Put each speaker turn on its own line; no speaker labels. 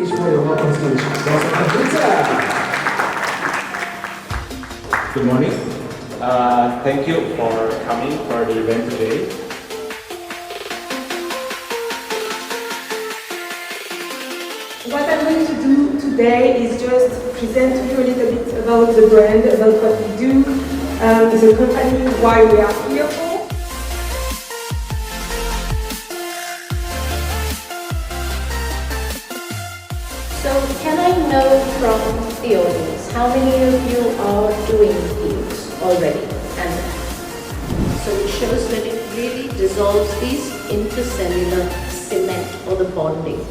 stage for your welcome speech. Dr.
Good morning. Thank you for coming for the event today.
What I'm going to do today is just present to you a little bit about the brand, about what we do, the company, why we are here for.
So can I know from the audience, how many of you are doing peels already? And so it shows that it really dissolves these intercellular cement or the bonding.